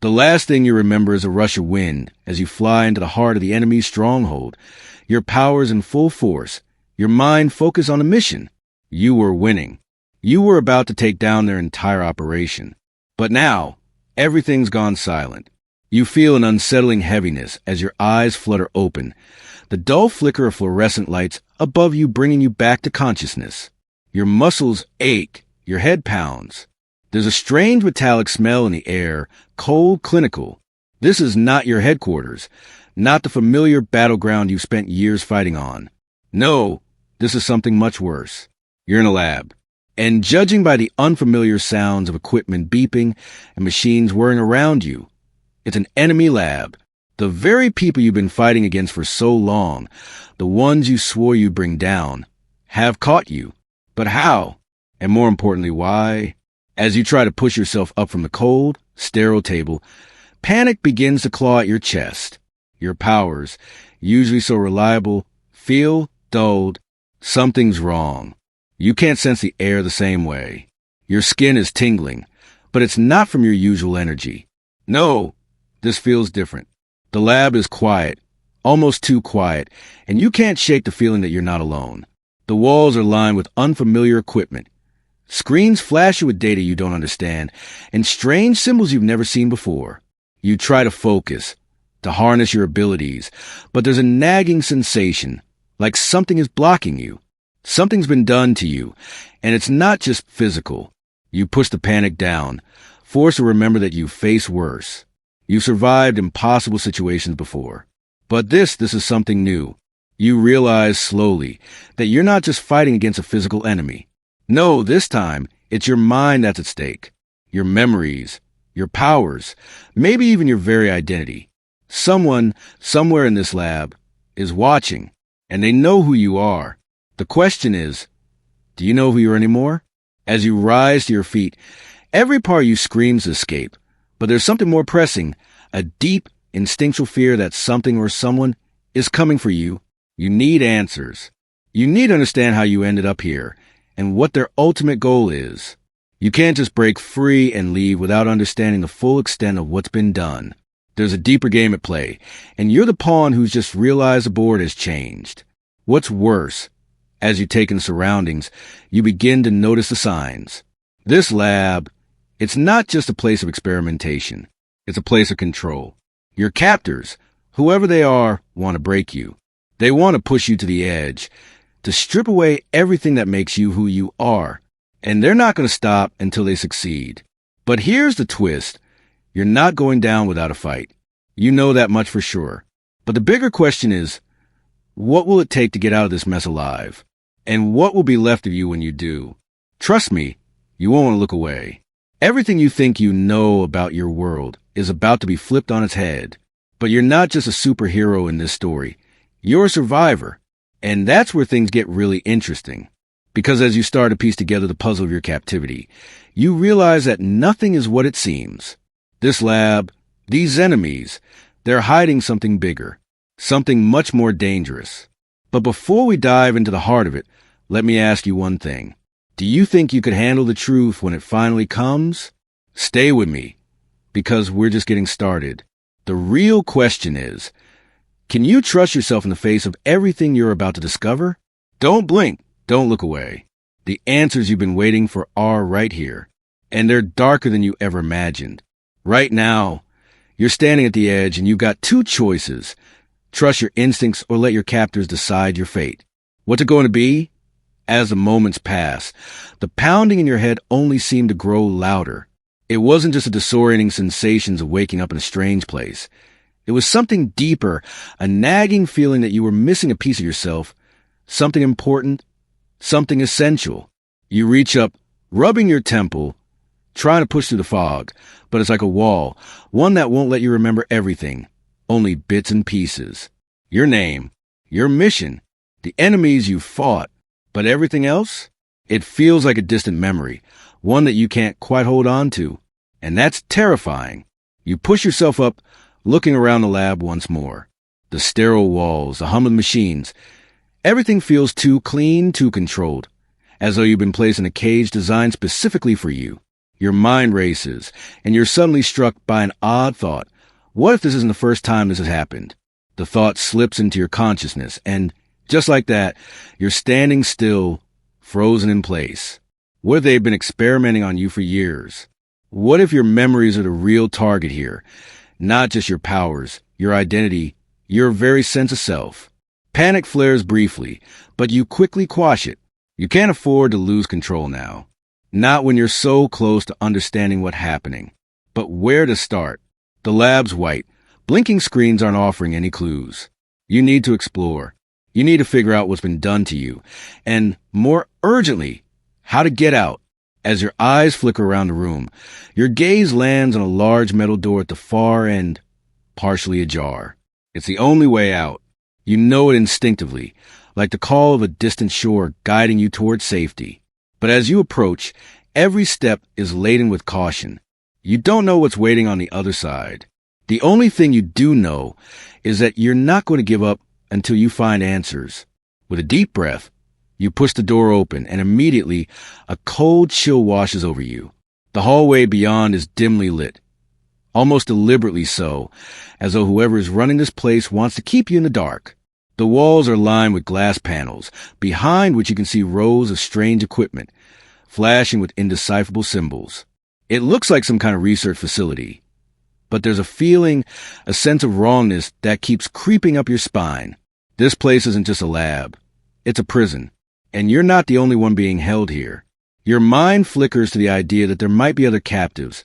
The last thing you remember is a rush of wind as you fly into the heart of the enemy's stronghold. Your powers in full force, your mind focused on a mission. You were winning. You were about to take down their entire operation. But now, everything's gone silent. You feel an unsettling heaviness as your eyes flutter open, the dull flicker of fluorescent lights above you bringing you back to consciousness. Your muscles ache, your head pounds. There's a strange metallic smell in the air, cold, clinical. This is not your headquarters, not the familiar battleground you've spent years fighting on. No, this is something much worse. You're in a lab. And judging by the unfamiliar sounds of equipment beeping and machines whirring around you, it's an enemy lab. The very people you've been fighting against for so long, the ones you swore you'd bring down, have caught you. But how? And more importantly, why? As you try to push yourself up from the cold, sterile table, panic begins to claw at your chest. Your powers, usually so reliable, feel dulled. Something's wrong. You can't sense the air the same way. Your skin is tingling, but it's not from your usual energy. No, this feels different. The lab is quiet, almost too quiet, and you can't shake the feeling that you're not alone. The walls are lined with unfamiliar equipment. Screens flash you with data you don't understand, and strange symbols you've never seen before. You try to focus, to harness your abilities, but there's a nagging sensation, like something is blocking you. Something's been done to you, and it's not just physical. You push the panic down, forced to remember that you've faced worse. You've survived impossible situations before. But this is something new. You realize slowly that you're not just fighting against a physical enemy. No, this time, it's your mind that's at stake. Your memories, your powers, maybe even your very identity. Someone, somewhere in this lab, is watching, and they know who you are. The question is, do you know who you are anymore? As you rise to your feet, every part of you screams to escape, but there's something more pressing, a deep, instinctual fear that something or someone is coming for you. You need answers. You need to understand how you ended up here, and what their ultimate goal is. You can't just break free and leave without understanding the full extent of what's been done. There's a deeper game at play, and you're the pawn who's just realized the board has changed. What's worse, as you take in surroundings, you begin to notice the signs. This lab, it's not just a place of experimentation. It's a place of control. Your captors, whoever they are, want to break you. They want to push you to the edge, to strip away everything that makes you who you are. And they're not going to stop until they succeed. But here's the twist. You're not going down without a fight. You know that much for sure. But the bigger question is, what will it take to get out of this mess alive? And what will be left of you when you do? Trust me, you won't want to look away. Everything you think you know about your world is about to be flipped on its head. But you're not just a superhero in this story. You're a survivor. And that's where things get really interesting. Because as you start to piece together the puzzle of your captivity, you realize that nothing is what it seems. This lab, these enemies, they're hiding something bigger, something much more dangerous. But before we dive into the heart of it, let me ask you one thing. Do you think you could handle the truth when it finally comes? Stay with me, because we're just getting started. The real question is, can you trust yourself in the face of everything you're about to discover? Don't blink. Don't look away. The answers you've been waiting for are right here, and they're darker than you ever imagined. Right now, you're standing at the edge and you've got two choices. Trust your instincts or let your captors decide your fate. What's it going to be? As the moments pass, the pounding in your head only seemed to grow louder. It wasn't just the disorienting sensations of waking up in a strange place. It was something deeper, a nagging feeling that you were missing a piece of yourself, something important, something essential. You reach up, rubbing your temple, trying to push through the fog, but it's like a wall, one that won't let you remember everything, only bits and pieces. Your name, your mission, the enemies you fought, but everything else? It feels like a distant memory, one that you can't quite hold on to, and that's terrifying. You push yourself up, looking around the lab once more. The sterile walls, the hum of machines, everything feels too clean, too controlled, as though you've been placed in a cage designed specifically for you. Your mind races, and you're suddenly struck by an odd thought. What if this isn't the first time this has happened? The thought slips into your consciousness, and just like that, you're standing still, frozen in place. What if they've been experimenting on you for years? What if your memories are the real target here? Not just your powers, your identity, your very sense of self. Panic flares briefly, but you quickly quash it. You can't afford to lose control now. Not when you're so close to understanding what's happening. But where to start? The lab's white. Blinking screens aren't offering any clues. You need to explore. You need to figure out what's been done to you. And more urgently, how to get out. As your eyes flicker around the room, your gaze lands on a large metal door at the far end, partially ajar. It's the only way out. You know it instinctively, like the call of a distant shore guiding you toward safety. But as you approach, every step is laden with caution. You don't know what's waiting on the other side. The only thing you do know is that you're not going to give up until you find answers. With a deep breath, you push the door open, and immediately a cold chill washes over you. The hallway beyond is dimly lit, almost deliberately so, as though whoever is running this place wants to keep you in the dark. The walls are lined with glass panels, behind which you can see rows of strange equipment, flashing with indecipherable symbols. It looks like some kind of research facility, but there's a feeling, a sense of wrongness that keeps creeping up your spine. This place isn't just a lab. It's a prison, and you're not the only one being held here. Your mind flickers to the idea that there might be other captives,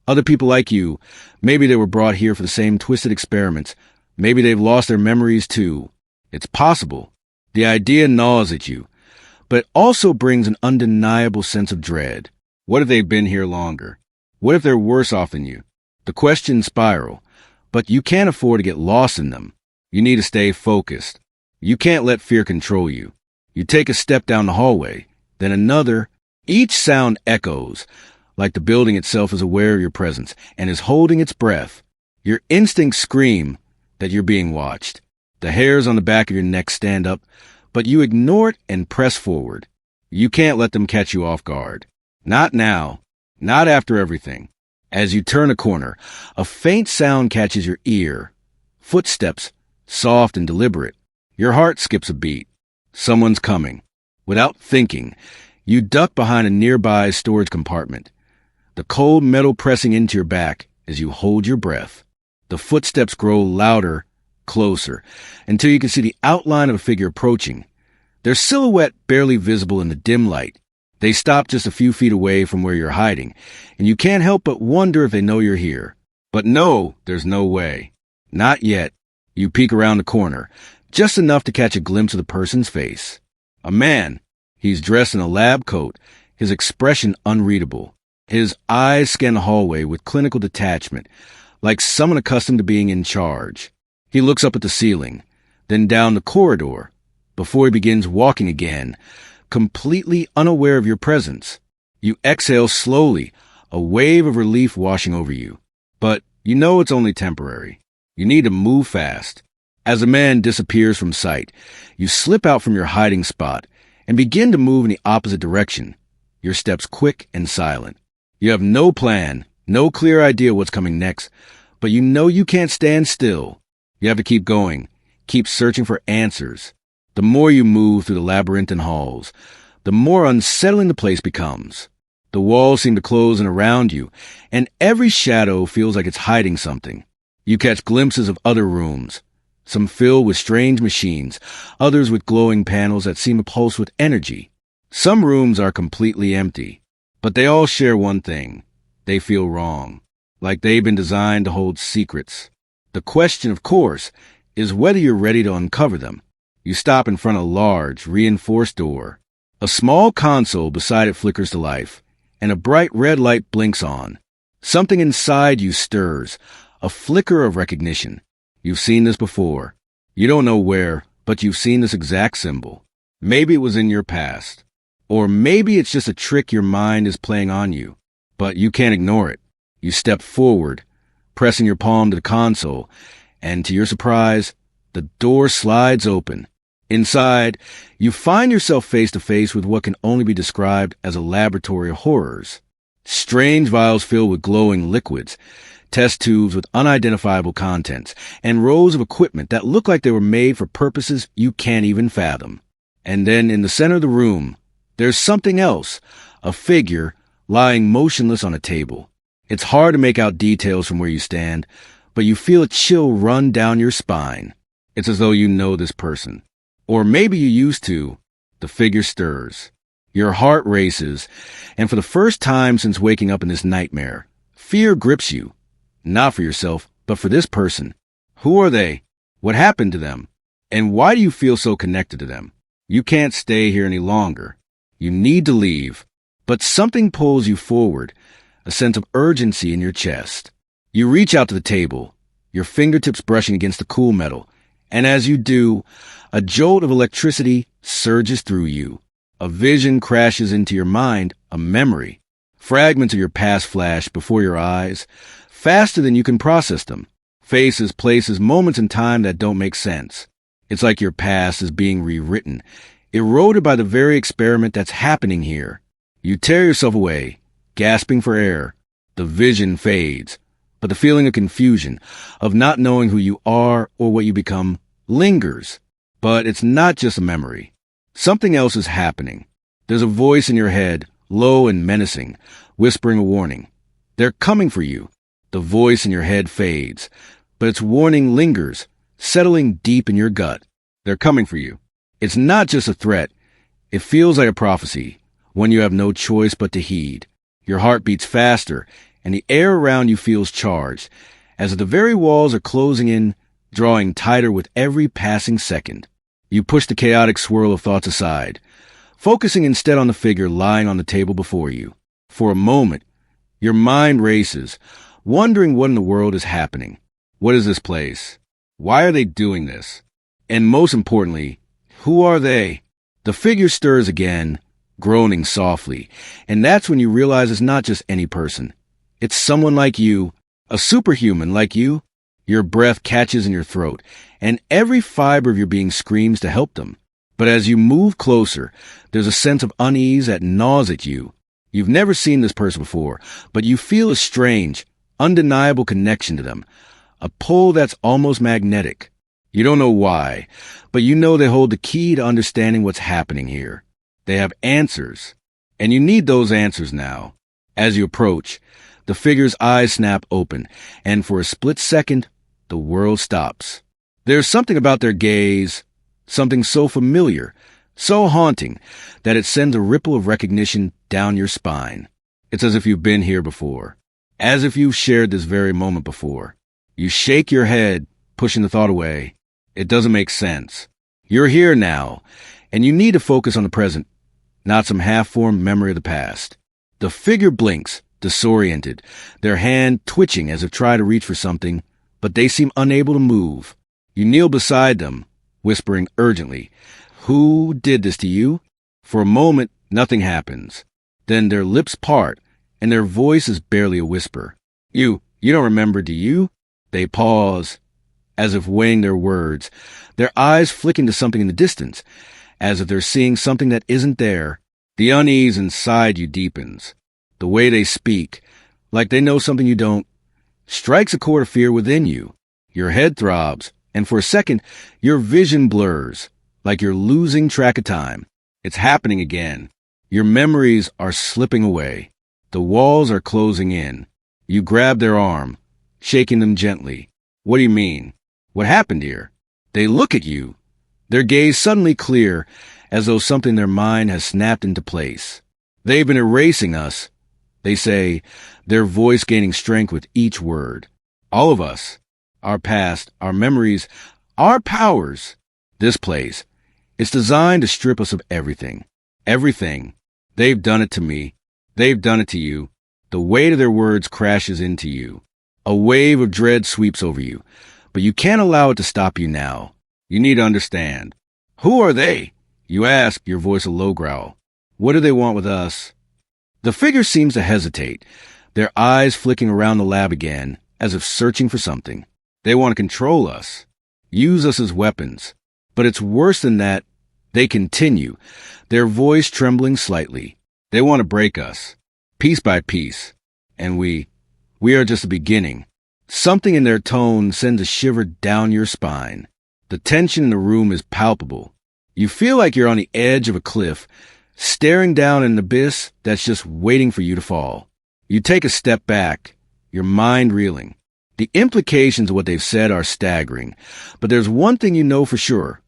other people like you. Maybe they were brought here for the same twisted experiments. Maybe they've lost their memories too. It's possible. The idea gnaws at you, but it also brings an undeniable sense of dread. What if they've been here longer? What if they're worse off than you? The questions spiral, but you can't afford to get lost in them. You need to stay focused. You can't let fear control you. You take a step down the hallway, then another. Each sound echoes, like the building itself is aware of your presence and is holding its breath. Your instincts scream that you're being watched. The hairs on the back of your neck stand up, but you ignore it and press forward. You can't let them catch you off guard. Not now. Not after everything. As you turn a corner, a faint sound catches your ear. Footsteps, soft and deliberate. Your heart skips a beat. Someone's coming. Without thinking, you duck behind a nearby storage compartment, the cold metal pressing into your back as you hold your breath. The footsteps grow louder, closer, until you can see the outline of a figure approaching, their silhouette barely visible in the dim light. They stop just a few feet away from where you're hiding, and you can't help but wonder if they know you're here. But no, there's no way. Not yet. You peek around the corner, just enough to catch a glimpse of the person's face. A man. He's dressed in a lab coat, his expression unreadable. His eyes scan the hallway with clinical detachment, like someone accustomed to being in charge. He looks up at the ceiling, then down the corridor, before he begins walking again, completely unaware of your presence. You exhale slowly, a wave of relief washing over you. But you know it's only temporary. You need to move fast. As the man disappears from sight, you slip out from your hiding spot and begin to move in the opposite direction, your steps quick and silent. You have no plan, no clear idea what's coming next, but you know you can't stand still. You have to keep going, keep searching for answers. The more you move through the labyrinthine halls, the more unsettling the place becomes. The walls seem to close in around you, and every shadow feels like it's hiding something. You catch glimpses of other rooms, some filled with strange machines, others with glowing panels that seem to pulse with energy. Some rooms are completely empty, but they all share one thing. They feel wrong, like they've been designed to hold secrets. The question, of course, is whether you're ready to uncover them. You stop in front of a large, reinforced door. A small console beside it flickers to life, and a bright red light blinks on. Something inside you stirs, a flicker of recognition. You've seen this before. You don't know where, but you've seen this exact symbol. Maybe it was in your past. Or maybe it's just a trick your mind is playing on you. But you can't ignore it. You step forward, pressing your palm to the console, and to your surprise, the door slides open. Inside, you find yourself face to face with what can only be described as a laboratory of horrors. Strange vials filled with glowing liquids, test tubes with unidentifiable contents, and rows of equipment that look like they were made for purposes you can't even fathom. And then in the center of the room, there's something else, a figure lying motionless on a table. It's hard to make out details from where you stand, but you feel a chill run down your spine. It's as though you know this person. Or maybe you used to. The figure stirs. Your heart races, and for the first time since waking up in this nightmare, fear grips you. Not for yourself, but for this person. Who are they? What happened to them? And why do you feel so connected to them? You can't stay here any longer. You need to leave. But something pulls you forward, a sense of urgency in your chest. You reach out to the table, your fingertips brushing against the cool metal, and as you do, a jolt of electricity surges through you. A vision crashes into your mind, a memory. Fragments of your past flash before your eyes, faster than you can process them. Faces, places, moments in time that don't make sense. It's like your past is being rewritten, eroded by the very experiment that's happening here. You tear yourself away, gasping for air. The vision fades, but the feeling of confusion, of not knowing who you are or what you become, lingers. But it's not just a memory. Something else is happening. There's a voice in your head, low and menacing, whispering a warning. They're coming for you. The voice in your head fades, but its warning lingers, settling deep in your gut. They're coming for you. It's not just a threat. It feels like a prophecy, one you have no choice but to heed. Your heart beats faster, and the air around you feels charged, as if the very walls are closing in, drawing tighter with every passing second. You push the chaotic swirl of thoughts aside, focusing instead on the figure lying on the table before you. For a moment, your mind races, wondering what in the world is happening. What is this place? Why are they doing this? And most importantly, who are they? The figure stirs again, groaning softly, and that's when you realize it's not just any person. It's someone like you, a superhuman like you. Your breath catches in your throat, and every fiber of your being screams to help them. But as you move closer, there's a sense of unease that gnaws at you. You've never seen this person before, but you feel a strange, undeniable connection to them, a pull that's almost magnetic. You don't know why, but you know they hold the key to understanding what's happening here. They have answers, and you need those answers now. As you approach, the figure's eyes snap open, and for a split second, the world stops. There's something about their gaze, something so familiar, so haunting, that it sends a ripple of recognition down your spine. It's as if you've been here before, as if you've shared this very moment before. You shake your head, pushing the thought away. It doesn't make sense. You're here now, and you need to focus on the present, not some half-formed memory of the past. The figure blinks, disoriented, their hand twitching as if trying to reach for something, but they seem unable to move. You kneel beside them, whispering urgently, "Who did this to you?" For a moment, nothing happens. Then their lips part, and their voice is barely a whisper. You don't remember, do you?" They pause, as if weighing their words, their eyes flicking to something in the distance, as if they're seeing something that isn't there. The unease inside you deepens. The way they speak, like they know something you don't, strikes a chord of fear within you. Your head throbs, and for a second, your vision blurs, like you're losing track of time. It's happening again. Your memories are slipping away. The walls are closing in. You grab their arm, shaking them gently. "What do you mean? What happened here?" They look at you, their gaze suddenly clear, as though something in their mind has snapped into place. "They've been erasing us," they say, their voice gaining strength with each word. "All of us. Our past, our memories, our powers. This place. It's designed to strip us of everything. Everything. They've done it to me. They've done it to you." The weight of their words crashes into you. A wave of dread sweeps over you, but you can't allow it to stop you now. You need to understand. "Who are they?" you ask, your voice a low growl. "What do they want with us?" The figure seems to hesitate, their eyes flicking around the lab again, as if searching for something. They want to control us, use us as weapons. But it's worse than that. They continue, their voice trembling slightly. They want to break us. piece by piece. And we are just the beginning. Something in their tone sends a shiver down your spine. The tension in the room is palpable. You feel like you're on the edge of a cliff, staring down an abyss that's just waiting for you to fall. You take a step back, your mind reeling. The implications of what they've said are staggering, but there's one thing you know for sure.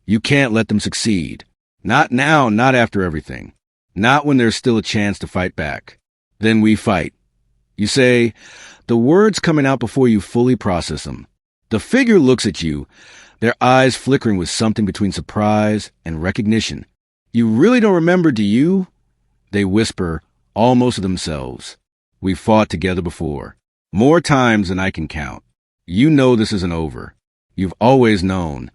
You can't let them succeed. Not now, not after everything. Not when there's still a chance to fight back. Then we fight. You say, the words coming out before you fully process them. The figure looks at you, their eyes flickering with something between surprise and recognition. You really don't remember, do you? They whisper, almost to themselves. We fought together before. More times than I can count. You know this isn't over. You've always known.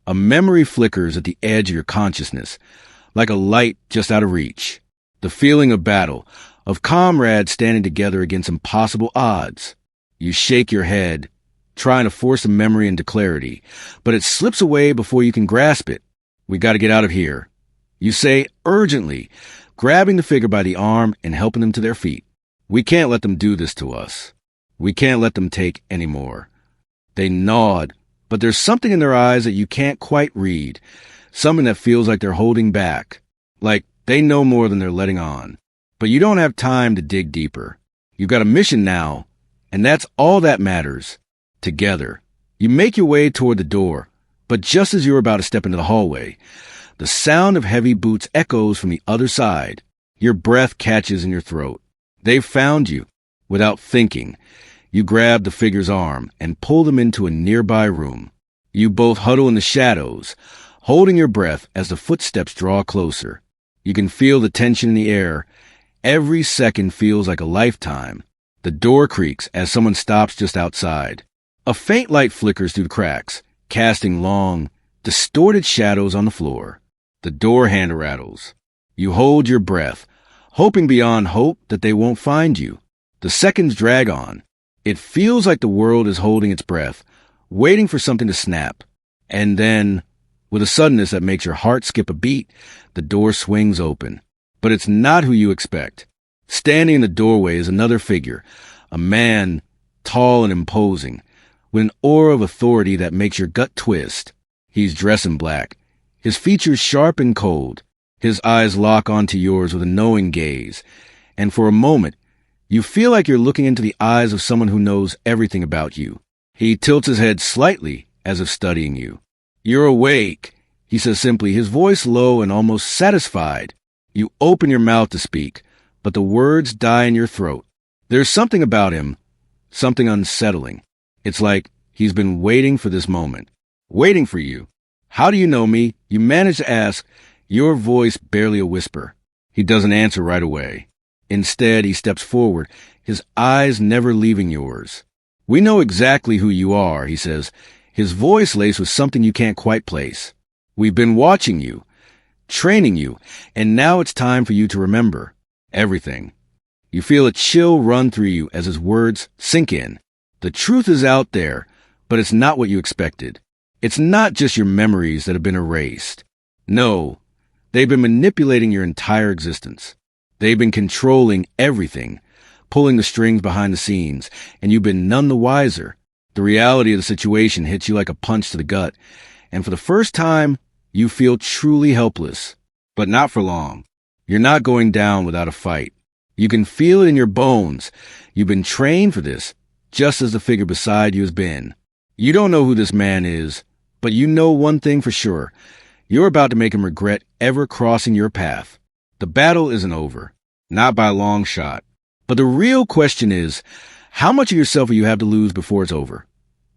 A memory flickers at the edge of your consciousness, like a light just out of reach. The feeling of battle, of comrades standing together against impossible odds. You shake your head, trying to force a memory into clarity, but it slips away before you can grasp it. We got to get out of here. You say urgently, grabbing the figure by the arm and helping them to their feet. We can't let them do this to us. We can't let them take any more. They nod, but there's something in their eyes that you can't quite read, something that feels like they're holding back, like they know more than they're letting on. But you don't have time to dig deeper. You've got a mission now, and that's all that matters. Together. You make your way toward the door, but just as you're about to step into the hallway, the sound of heavy boots echoes from the other side. Your breath catches in your throat. They've found you. Without thinking, you grab the figure's arm and pull them into a nearby room. You both huddle in the shadows, holding your breath as the footsteps draw closer. You can feel the tension in the air. Every second feels like a lifetime. The door creaks as someone stops just outside. A faint light flickers through the cracks, casting long, distorted shadows on the floor. The door handle rattles. You hold your breath, hoping beyond hope that they won't find you. The seconds drag on. It feels like the world is holding its breath, waiting for something to snap. And then, with a suddenness that makes your heart skip a beat, the door swings open. But it's not who you expect. Standing in the doorway is another figure, a man, tall and imposing, with an aura of authority that makes your gut twist. He's dressed in black, his features sharp and cold. His eyes lock onto yours with a knowing gaze, and for a moment, you feel like you're looking into the eyes of someone who knows everything about you. He tilts his head slightly, as if studying you. You're awake, he says simply, his voice low and almost satisfied. You open your mouth to speak, but the words die in your throat. There's something about him, something unsettling. It's like he's been waiting for this moment, waiting for you. How do you know me? You manage to ask, your voice barely a whisper. He doesn't answer right away. Instead, he steps forward, his eyes never leaving yours. We know exactly who you are, he says, his voice laced with something you can't quite place. We've been watching you, training you, and now it's time for you to remember everything. You feel a chill run through you as his words sink in. The truth is out there, but it's not what you expected. It's not just your memories that have been erased. No, they've been manipulating your entire existence. They've been controlling everything, pulling the strings behind the scenes, and you've been none the wiser. The reality of the situation hits you like a punch to the gut, and for the first time, you feel truly helpless. But not for long. You're not going down without a fight. You can feel it in your bones. You've been trained for this, just as the figure beside you has been. You don't know who this man is, but you know one thing for sure. You're about to make him regret ever crossing your path. The battle isn't over, not by a long shot. But the real question is, how much of yourself will you have to lose before it's over?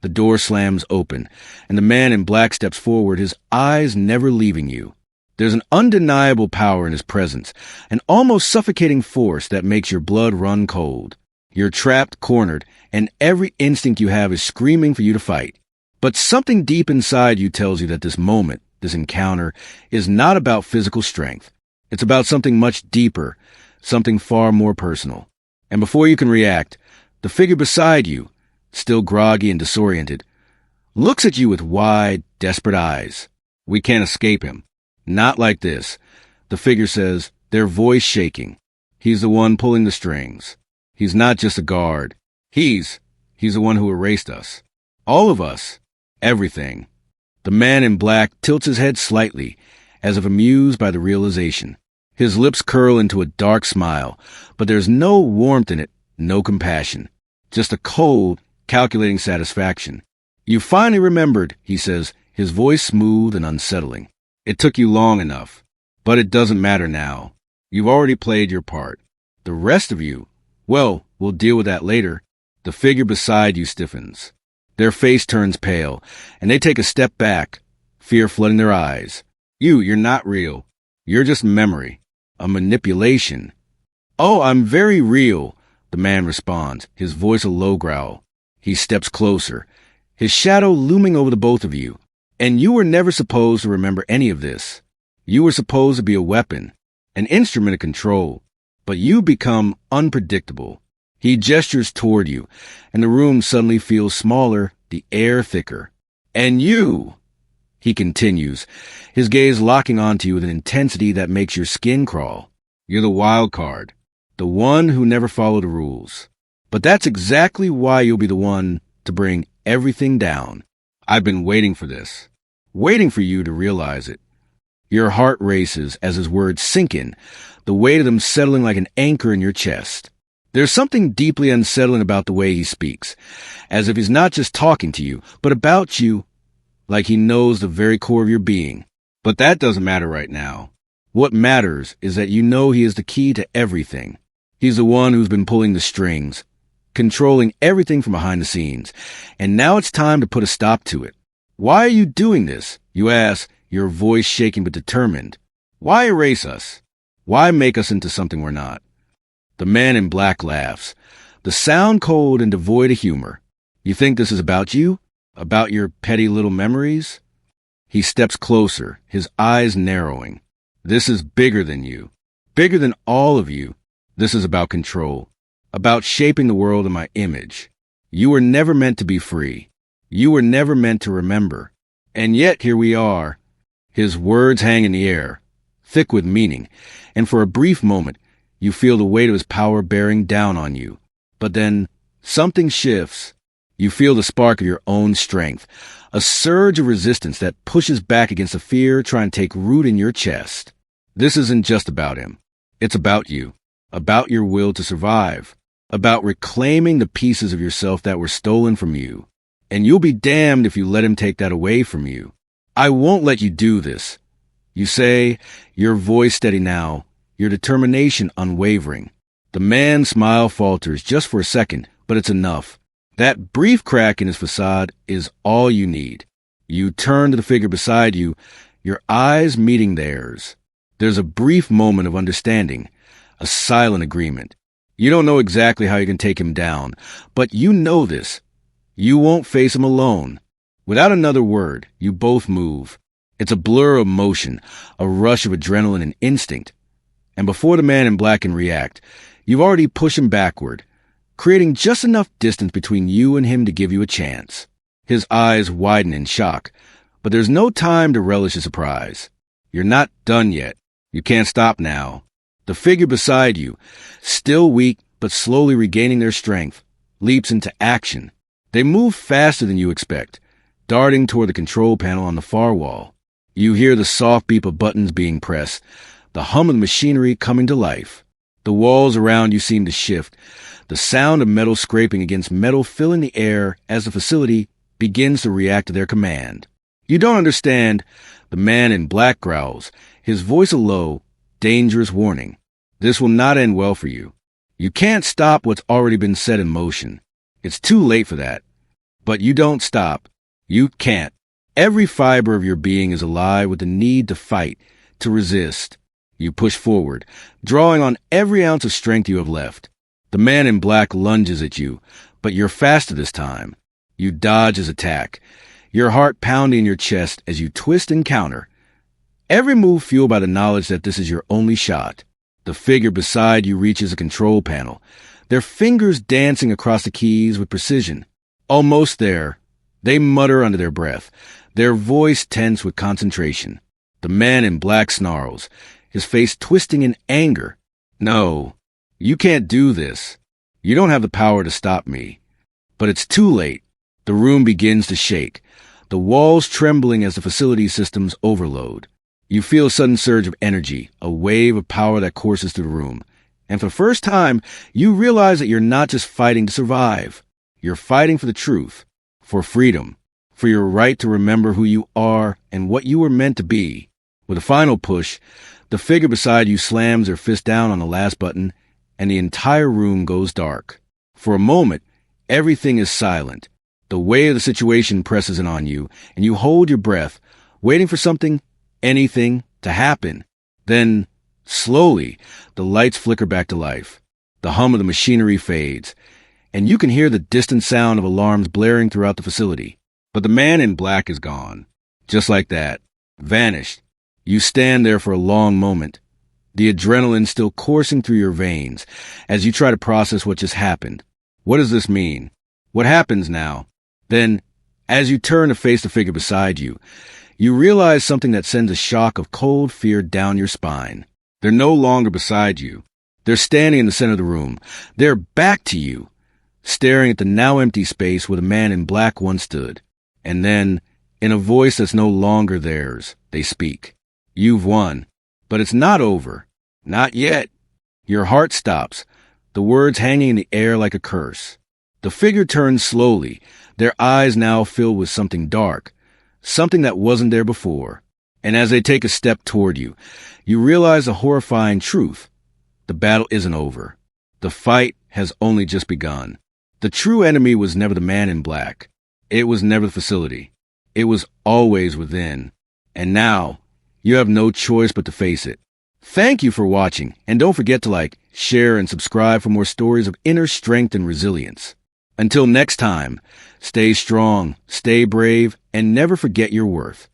The door slams open, and the man in black steps forward, his eyes never leaving you. There's an undeniable power in his presence, an almost suffocating force that makes your blood run cold. You're trapped, cornered, and every instinct you have is screaming for you to fight. But something deep inside you tells you that this moment, this encounter, is not about physical strength. It's about something much deeper, something far more personal. And before you can react, the figure beside you, still groggy and disoriented, looks at you with wide, desperate eyes. We can't escape him. Not like this, the figure says, their voice shaking. He's the one pulling the strings. He's not just a guard. He's the one who erased us. All of us. Everything. The man in black tilts his head slightly, as if amused by the realization. His lips curl into a dark smile, but there's no warmth in it, no compassion. Just a cold, calculating satisfaction. You finally remembered, he says, his voice smooth and unsettling. It took you long enough, but it doesn't matter now. You've already played your part. The rest of you, well, we'll deal with that later. The figure beside you stiffens. Their face turns pale, and they take a step back, fear flooding their eyes. You're not real. You're just memory. A manipulation. Oh, I'm very real, the man responds, his voice a low growl. He steps closer, his shadow looming over the both of you. And you were never supposed to remember any of this. You were supposed to be a weapon, an instrument of control. But you become unpredictable. He gestures toward you, and the room suddenly feels smaller, the air thicker. And you, he continues, his gaze locking onto you with an intensity that makes your skin crawl. You're the wild card, the one who never followed the rules. But that's exactly why you'll be the one to bring everything down. I've been waiting for this, waiting for you to realize it. Your heart races as his words sink in, the weight of them settling like an anchor in your chest. There's something deeply unsettling about the way he speaks, as if he's not just talking to you, but about you, like he knows the very core of your being. But that doesn't matter right now. What matters is that you know he is the key to everything. He's the one who's been pulling the strings, controlling everything from behind the scenes, and now it's time to put a stop to it. Why are you doing this? You ask, your voice shaking but determined. Why erase us? Why make us into something we're not? The man in black laughs, the sound cold and devoid of humor. You think this is about you? About your petty little memories? He steps closer, his eyes narrowing. This is bigger than you, bigger than all of you. This is about control, about shaping the world in my image. You were never meant to be free. You were never meant to remember. And yet here we are. His words hang in the air, thick with meaning, and for a brief moment, you feel the weight of his power bearing down on you. But then, something shifts. You feel the spark of your own strength, a surge of resistance that pushes back against the fear trying to take root in your chest. This isn't just about him. It's about you, about your will to survive, about reclaiming the pieces of yourself that were stolen from you. And you'll be damned if you let him take that away from you. I won't let you do this. You say, your voice steady now, your determination unwavering. The man's smile falters just for a second, but it's enough. That brief crack in his facade is all you need. You turn to the figure beside you, your eyes meeting theirs. There's a brief moment of understanding, a silent agreement. You don't know exactly how you can take him down, but you know this. You won't face him alone. Without another word, you both move. It's a blur of motion, a rush of adrenaline and instinct. And before the man in black can react, you've already pushed him backward, creating just enough distance between you and him to give you a chance. His eyes widen in shock, but there's no time to relish the surprise. You're not done yet. You can't stop now. The figure beside you, still weak but slowly regaining their strength, leaps into action. They move faster than you expect, darting toward the control panel on the far wall. You hear the soft beep of buttons being pressed, the hum of the machinery coming to life. The walls around you seem to shift, the sound of metal scraping against metal filling the air as the facility begins to react to their command. You don't understand. The man in black growls, his voice a low, dangerous warning. This will not end well for you. You can't stop what's already been set in motion. It's too late for that. But you don't stop. You can't. Every fiber of your being is alive with the need to fight, to resist. You push forward, drawing on every ounce of strength you have left. The man in black lunges at you, but you're faster this time. You dodge his attack, your heart pounding in your chest as you twist and counter. Every move fueled by the knowledge that this is your only shot. The figure beside you reaches a control panel, their fingers dancing across the keys with precision. Almost there. They mutter under their breath, their voice tense with concentration. The man in black snarls, his face twisting in anger. No, You can't do this. You don't have the power to stop me. But it's too late. The room begins to shake, the walls trembling as the facility systems overload. You feel a sudden surge of energy, a wave of power that courses through the room. And for the first time, you realize that you're not just fighting to survive. You're fighting for the truth, for freedom, for your right to remember who you are and what you were meant to be. With a final push, the figure beside you slams her fist down on the last button, and the entire room goes dark. For a moment, everything is silent. The weight of the situation presses in on you, and you hold your breath, waiting for something, anything, to happen. Then, slowly, the lights flicker back to life. The hum of the machinery fades, and you can hear the distant sound of alarms blaring throughout the facility. But the man in black is gone. Just like that. Vanished. You stand there for a long moment, the adrenaline still coursing through your veins as you try to process what just happened. What does this mean? What happens now? Then, as you turn to face the figure beside you, you realize something that sends a shock of cold fear down your spine. They're no longer beside you. They're standing in the center of the room. They're back to you, staring at the now empty space where the man in black once stood. And then, in a voice that's no longer theirs, they speak. You've won. But it's not over. Not yet. Your heart stops, the words hanging in the air like a curse. The figure turns slowly, their eyes now filled with something dark, something that wasn't there before. And as they take a step toward you, you realize a horrifying truth. The battle isn't over. The fight has only just begun. The true enemy was never the man in black. It was never the facility. It was always within. And now, you have no choice but to face it. Thank you for watching, and don't forget to like, share, and subscribe for more stories of inner strength and resilience. Until next time, stay strong, stay brave, and never forget your worth.